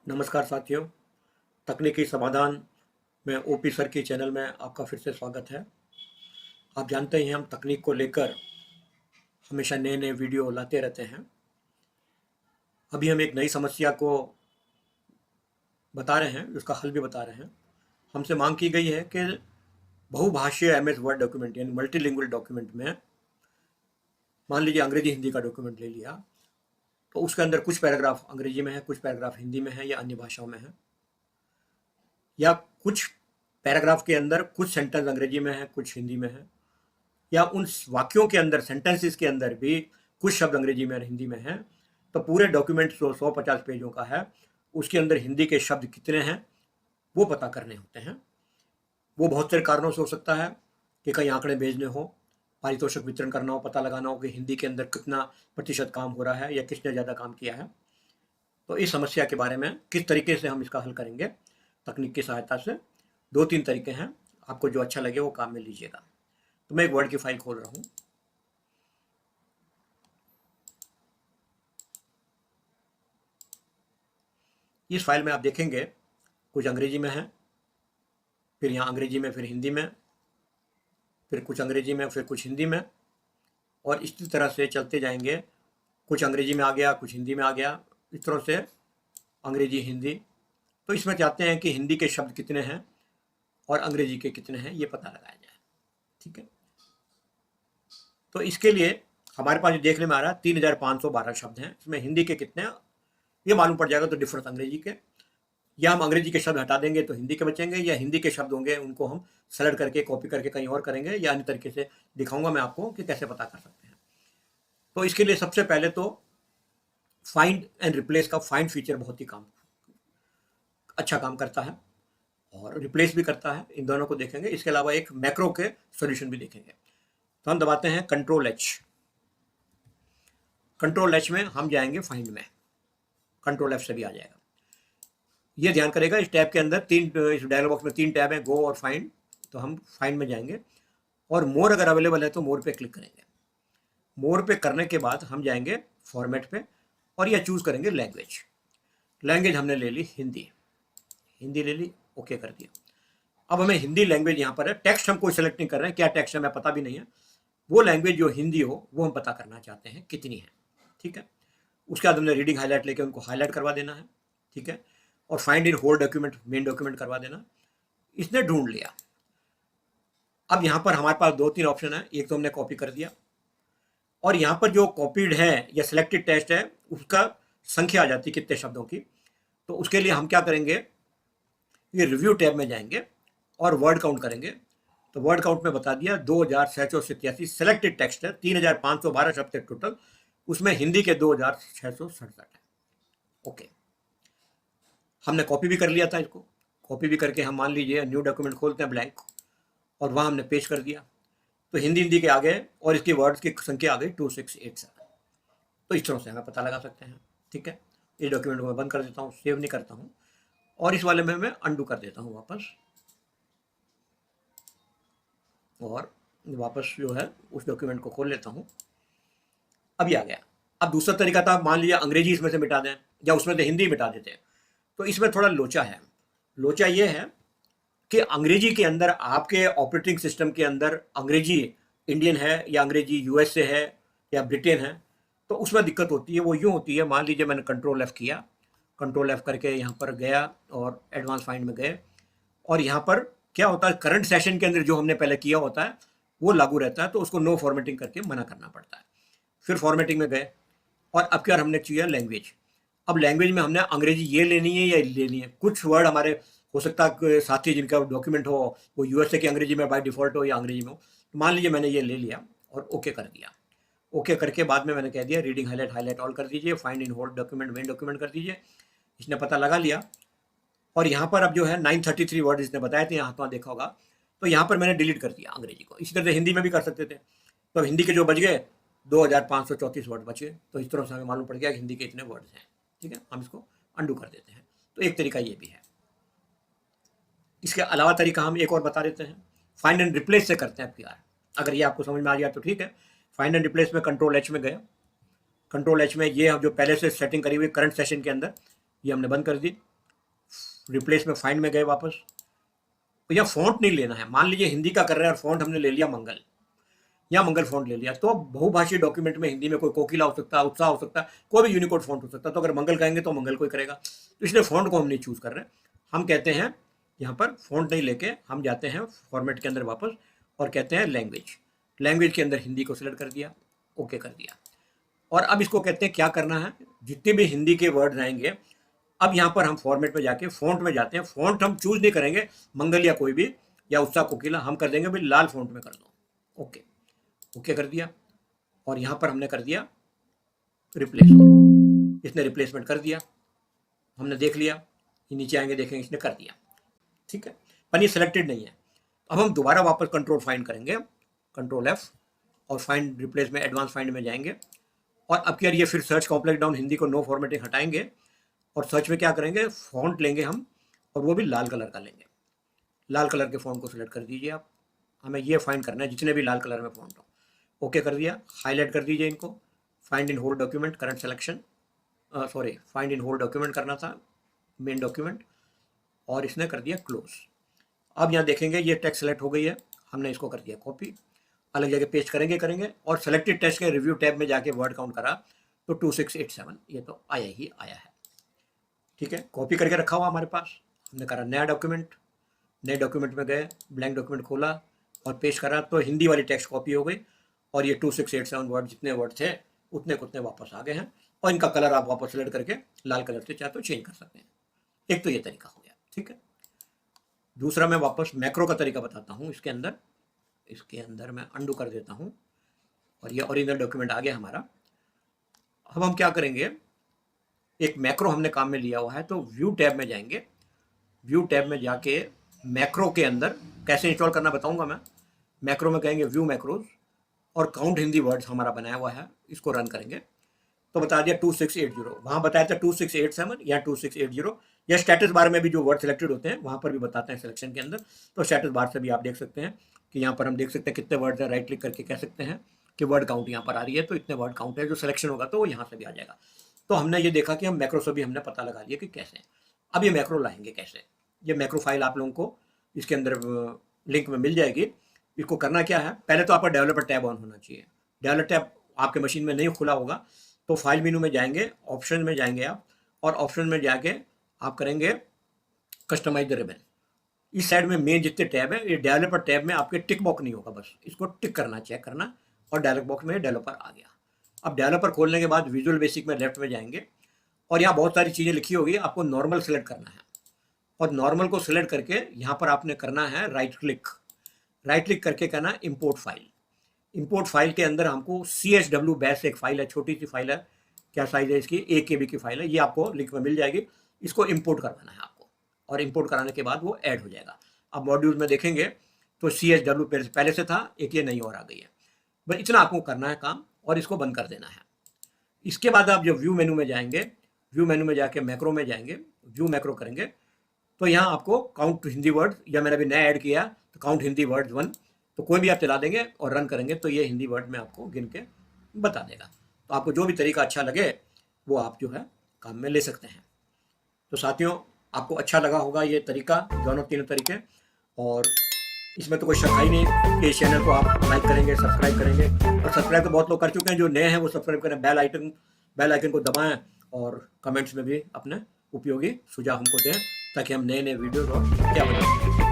नमस्कार साथियों, तकनीकी समाधान में ओपी सर के चैनल में आपका फिर से स्वागत है। आप जानते ही हैं हम तकनीक को लेकर हमेशा नए नए वीडियो लाते रहते हैं। अभी हम एक नई समस्या को बता रहे हैं, उसका हल भी बता रहे हैं। हमसे मांग की गई है कि बहुभाषीय एमएस वर्ड डॉक्यूमेंट यानी मल्टीलिंगुअल डॉक्यूमेंट में, मान लीजिए अंग्रेजी हिंदी का डॉक्यूमेंट ले लिया, तो उसके अंदर कुछ पैराग्राफ अंग्रेजी में है, कुछ पैराग्राफ हिंदी में है या अन्य भाषाओं में है, या कुछ पैराग्राफ के अंदर कुछ सेंटेंस अंग्रेजी में है, कुछ हिंदी में है, या उन वाक्यों के अंदर सेंटेंसेस के अंदर भी कुछ शब्द अंग्रेजी में और हिंदी में हैं। तो पूरे डॉक्यूमेंट 150 पेजों का है, उसके अंदर हिंदी के शब्द कितने हैं वो पता करने होते हैं। वो बहुत सारे कारणों से हो सकता है कि कई आंकड़े भेजने हो, पारितोषिक वितरण करना हो, पता लगाना हो कि हिंदी के अंदर कितना प्रतिशत काम हो रहा है या किसने ज़्यादा काम किया है। तो इस समस्या के बारे में किस तरीके से हम इसका हल करेंगे तकनीक की सहायता से, 2-3 तरीके हैं। आपको जो अच्छा लगे वो काम में लीजिएगा। तो मैं एक वर्ड की फाइल खोल रहा हूँ। इस फाइल में आप देखेंगे कुछ अंग्रेजी में है, फिर यहाँ अंग्रेजी में, फिर हिंदी में, फिर कुछ अंग्रेजी में, फिर कुछ हिंदी में, और इसी तरह से चलते जाएंगे। कुछ अंग्रेजी में आ गया, कुछ हिंदी में आ गया, इस तरह से अंग्रेजी हिंदी। तो इसमें चाहते हैं कि हिंदी के शब्द कितने हैं और अंग्रेजी के कितने हैं ये पता लगाया जाए। ठीक है, तो इसके लिए हमारे पास जो देखने में आ रहा है 3512 शब्द हैं। इसमें हिंदी के कितने हैं ये मालूम पड़ जाएगा तो डिफरेंस अंग्रेजी के, या हम अंग्रेजी के शब्द हटा देंगे तो हिंदी के बचेंगे, या हिंदी के शब्द होंगे उनको हम सेलेक्ट करके कॉपी करके कहीं और करेंगे, या अन्य तरीके से दिखाऊंगा मैं आपको कि कैसे पता कर सकते हैं। तो इसके लिए सबसे पहले तो फाइंड एंड रिप्लेस का फाइंड फीचर बहुत ही अच्छा काम करता है और रिप्लेस भी करता है। इन दोनों को देखेंगे। इसके अलावा एक मैक्रो के सॉल्यूशन भी देखेंगे। तो हम दबाते हैं कंट्रोल एच। कंट्रोल एच में हम जाएंगे फाइंड में, कंट्रोल एफ से भी आ जाएगा। ये ध्यान करेगा इस टैब के अंदर इस डायलॉग बॉक्स में 3 टैब है, गो और फाइंड। तो हम फाइंड में जाएंगे और मोर अगर अवेलेबल है तो मोर पे क्लिक करेंगे। मोर पे करने के बाद हम जाएंगे फॉर्मेट पे और यह चूज करेंगे लैंग्वेज। लैंग्वेज हमने ले ली हिंदी, हिंदी ले ली, ओके कर दिया। अब हमें हिंदी लैंग्वेज यहाँ पर है, टेक्स्ट हम कोई सेलेक्ट नहीं कर रहे हैं, क्या टेक्स्ट है हमें पता भी नहीं है। वो लैंग्वेज जो हिंदी हो वो हम पता करना चाहते हैं कितनी है। ठीक है, उसके बाद हमने रीडिंग हाईलाइट लेके उनको हाईलाइट करवा देना है। ठीक है, और find in whole document, main document करवा देना। इसने ढूंढ लिया। अब यहाँ पर हमारे पास 2-3 ऑप्शन है। एक तो हमने कॉपी कर दिया, और यहाँ पर जो कॉपीड है या सिलेक्टेड टेक्स्ट है उसका संख्या आ जाती है कितने शब्दों की। तो उसके लिए हम क्या करेंगे, ये रिव्यू टैब में जाएंगे और वर्ड काउंट करेंगे। तो वर्ड काउंट में बता दिया 2687 सेलेक्टेड टेक्स्ट है, 3512 शब्द है टोटल, उसमें हिंदी के 2667 है। ओके, हमने कॉपी भी कर लिया था इसको। कॉपी भी करके हम मान लीजिए न्यू डॉक्यूमेंट खोलते हैं ब्लैंक, और वहाँ हमने पेश कर दिया। तो हिंदी के आगे और इसकी वर्ड्स की संख्या आ गई 2687। तो इस तरह से हमें पता लगा सकते हैं। ठीक है, इस डॉक्यूमेंट को मैं बंद कर देता हूँ, सेव नहीं करता हूँ, और इस वाले में मैं अंडू कर देता हूँ वापस, और वापस जो है उस डॉक्यूमेंट को खोल लेता हूँ। अभी आ गया। अब दूसरा तरीका था, मान लिया अंग्रेजी इसमें से मिटा दें या उसमें से हिंदी मिटा देते हैं। तो इसमें थोड़ा लोचा है। लोचा ये है कि अंग्रेजी के अंदर आपके ऑपरेटिंग सिस्टम के अंदर अंग्रेजी इंडियन है या अंग्रेजी यूएस से है या ब्रिटेन है, तो उसमें दिक्कत होती है। वो यूँ होती है, मान लीजिए मैंने कंट्रोल एफ किया, कंट्रोल एफ करके यहाँ पर गया और एडवांस फाइंड में गए, और यहाँ पर क्या होता है, करंट सेशन के अंदर जो हमने पहले किया होता है वो लागू रहता है, तो उसको नो फॉर्मेटिंग करके मना करना पड़ता है। फिर फॉर्मेटिंग में गए, और अब क्या हमने चाहिए लैंग्वेज। अब लैंग्वेज में हमने अंग्रेजी ये लेनी है या लेनी है। कुछ वर्ड हमारे हो सकता है साथी जिनका डॉक्यूमेंट हो वो यूएसए की अंग्रेजी में बाय डिफॉल्ट हो या अंग्रेजी में हो। तो मान लीजिए मैंने ये ले लिया और ओके कर दिया। ओके करके बाद में मैंने कह दिया रीडिंग हाईलाइट, हाईलाइट ऑल कर दीजिए, find in whole document, main document कर दीजिए। इसने पता लगा लिया, और यहाँ पर अब जो है 933 वर्ड इसने बताए थे, यहाँ तो देखा होगा। तो यहाँ पर मैंने डिलीट कर दिया अंग्रेजी को। इसी तरह से हिंदी में भी कर सकते थे। तो हिंदी के जो बच गए 2534 वर्ड बचे। तो इस तरह से हमें मालूम पड़ गया कि हिंदी के इतने वर्ड्स हैं। ठीक है, हम इसको अंडू कर देते हैं। तो एक तरीका ये भी है। इसके अलावा तरीका हम एक और बता देते हैं, फाइंड एंड रिप्लेस से करते हैं पीआर। अगर ये आपको समझ में आ गया तो ठीक है। फाइंड एंड रिप्लेस में कंट्रोल एच में गए। कंट्रोल एच में ये हम जो पहले से सेटिंग करी हुई करंट सेशन के अंदर ये हमने बंद कर दी। रिप्लेस में फाइंड में गए वापस, तो यह फॉन्ट नहीं लेना है। मान लीजिए हिंदी का कर रहे हैं और फॉन्ट हमने ले लिया मंगल, या मंगल फॉन्ट ले लिया, तो बहुभाषी डॉक्यूमेंट में हिंदी में कोई कोकिला हो सकता है, उत्साह हो सकता है, कोई भी यूनिकोड फॉन्ट हो सकता है। तो अगर मंगल कहेंगे तो मंगल को ही करेगा, तो इसलिए फॉन्ट को हम नहीं चूज कर रहे। हम कहते हैं यहाँ पर फॉन्ट नहीं लेके हम जाते हैं फॉर्मेट के अंदर वापस और कहते हैं लैंग्वेज। लैंग्वेज के अंदर हिंदी को सिलेक्ट कर दिया, ओके कर दिया। और अब इसको कहते हैं क्या करना है, जितने भी हिंदी के वर्ड आएंगे, अब यहाँ पर हम फॉर्मेट में जाके फॉन्ट में जाते हैं। फॉन्ट हम चूज नहीं करेंगे मंगल या कोई भी या उत्साह कोकिला, हम कर देंगे भाई लाल फॉन्ट में कर दो, ओके, ओके कर दिया। और यहाँ पर हमने कर दिया रिप्लेस, इसने रिप्लेसमेंट कर दिया, हमने देख लिया, ये नीचे आएंगे देखेंगे इसने कर दिया, ठीक है। पर ये सिलेक्टेड नहीं है। अब हम दोबारा वापस कंट्रोल फाइंड करेंगे, कंट्रोल एफ, और फाइंड रिप्लेस में एडवांस फाइंड में जाएंगे। और अब क्या ये फिर सर्च कॉम्प्लेक्स डाउन हिंदी को नो फॉर्मेटिंग हटाएंगे और सर्च में क्या करेंगे, फॉन्ट लेंगे हम, और वो भी लाल कलर का लेंगे। लाल कलर के फॉन्ट को सिलेक्ट कर दीजिए आप, हमें ये फाइंड करना है जितने भी लाल कलर में फॉन्ट हो, ओके कर दिया। हाईलाइट कर दीजिए इनको, find in whole document current selection, sorry find in whole document करना था, मेन डॉक्यूमेंट, और इसने कर दिया क्लोज। अब यहाँ देखेंगे ये टेक्स्ट सेलेक्ट हो गई है, हमने इसको कर दिया कॉपी, अलग जगह पेस्ट करेंगे और सेलेक्टेड टेक्स्ट के रिव्यू टैब में जाके वर्ड काउंट करा तो 2687, ये तो आया ही आया है, ठीक है। कॉपी करके रखा हुआ हमारे पास, हमने करा नया डॉक्यूमेंट, नए डॉक्यूमेंट में गए, ब्लैंक डॉक्यूमेंट खोला और पेस्ट करा तो हिंदी वाली टेक्स्ट कॉपी हो गई, और ये 2687 वर्ड जितने वर्ड थे उतने कुतने वापस आ गए हैं। और इनका कलर आप वापस सेलेक्ट करके लाल कलर से चाहे तो चेंज कर सकते हैं। एक तो ये तरीका हो गया, ठीक है। दूसरा मैं वापस मैक्रो का तरीका बताता हूँ। इसके अंदर मैं अंडू कर देता हूँ और ये ओरिजिनल डॉक्यूमेंट आ गया हमारा। अब हम क्या करेंगे, एक मैक्रो हमने काम में लिया हुआ है, तो व्यू टैब में जाएंगे। व्यू टैब में जाके मैक्रो के अंदर कैसे इंस्टॉल करना बताऊंगा मैं। मैक्रो में कहेंगे व्यू मैक्रोज और काउंट हिंदी वर्ड्स हमारा बनाया हुआ है, इसको रन करेंगे तो बता दिया 2680, वहाँ बताया था 2687 या 2680, या स्टेटस बार में भी जो वर्ड सिलेक्टेड होते हैं वहाँ पर भी बताते हैं सिलेक्शन के अंदर। तो स्टेटस बार से भी आप देख सकते हैं कि यहाँ पर हम देख सकते हैं कितने वर्ड हैं, राइट क्लिक करके कह सकते हैं कि वर्ड काउंट यहाँ पर आ रही है, तो इतने वर्ड काउंट है, जो सिलेक्शन होगा तो वो यहाँ से भी आ जाएगा। तो हमने ये देखा कि हम मैक्रो से भी हमने पता लगा लिया कि कैसे। अब ये मैक्रो लाएंगे कैसे, ये मैक्रो फाइल आप लोगों को इसके अंदर लिंक में मिल जाएगी। इसको करना क्या है, पहले तो आपका डेवलपर टैब ऑन होना चाहिए। डेवलपर टैब आपके मशीन में नहीं खुला होगा तो फाइल मेनू में जाएंगे, ऑप्शन में जाएंगे आप, और ऑप्शन में जाके आप करेंगे कस्टमाइज द रिबन। इस साइड में मेन जितने टैब है, ये डेवलपर टैब में आपके टिक बॉक्स नहीं होगा, बस इसको टिक करना, चेक करना, और डायलॉग बॉक्स में डेवलपर आ गया। अब डेवलपर खोलने के बाद विजुअल बेसिक में लेफ्ट में जाएंगे और यहाँ बहुत सारी चीज़ें लिखी होगी, आपको नॉर्मल सेलेक्ट करना है, और नॉर्मल को सिलेक्ट करके यहाँ पर आपने करना है राइट क्लिक करके करना इम्पोर्ट फाइल। इम्पोर्ट फाइल के अंदर हमको CSW बैश एक फाइल है, छोटी सी फाइल है, क्या साइज है इसकी, 1 KB की फाइल है, ये आपको लिंक में मिल जाएगी। इसको इंपोर्ट करवाना है आपको, और इंपोर्ट कराने के बाद वो ऐड हो जाएगा। अब मॉड्यूल में देखेंगे तो CSW पहले से था, एक ये नई और आ गई है। बस इतना आपको करना है काम, और इसको बंद कर देना है। इसके बाद आप जब व्यू मेनू में जाएंगे, व्यू मेनू में जाके मैक्रो में जाएंगे, व्यू मैक्रो करेंगे तो यहाँ आपको काउंट हिंदी वर्ड, या मैंने अभी नया ऐड किया तो काउंट हिंदी वर्ड्स 1, तो कोई भी आप चला देंगे और रन करेंगे तो ये हिंदी वर्ड में आपको गिन के बता देगा। तो आपको जो भी तरीका अच्छा लगे वो आप जो है काम में ले सकते हैं। तो साथियों, आपको अच्छा लगा होगा ये तरीका, दोनों तीनों तरीके, और इसमें तो कोई शक ही नहीं कि इस चैनल को आप लाइक करेंगे, सब्सक्राइब करेंगे। और सब्सक्राइब तो बहुत लोग कर चुके हैं, जो नए हैं वो सब्सक्राइब करें, बेल आइकन को दबाएं, और कमेंट्स में भी अपने उपयोगी सुझाव हमको दें ताकि हम नए वीडियोज और क्या बनाएं।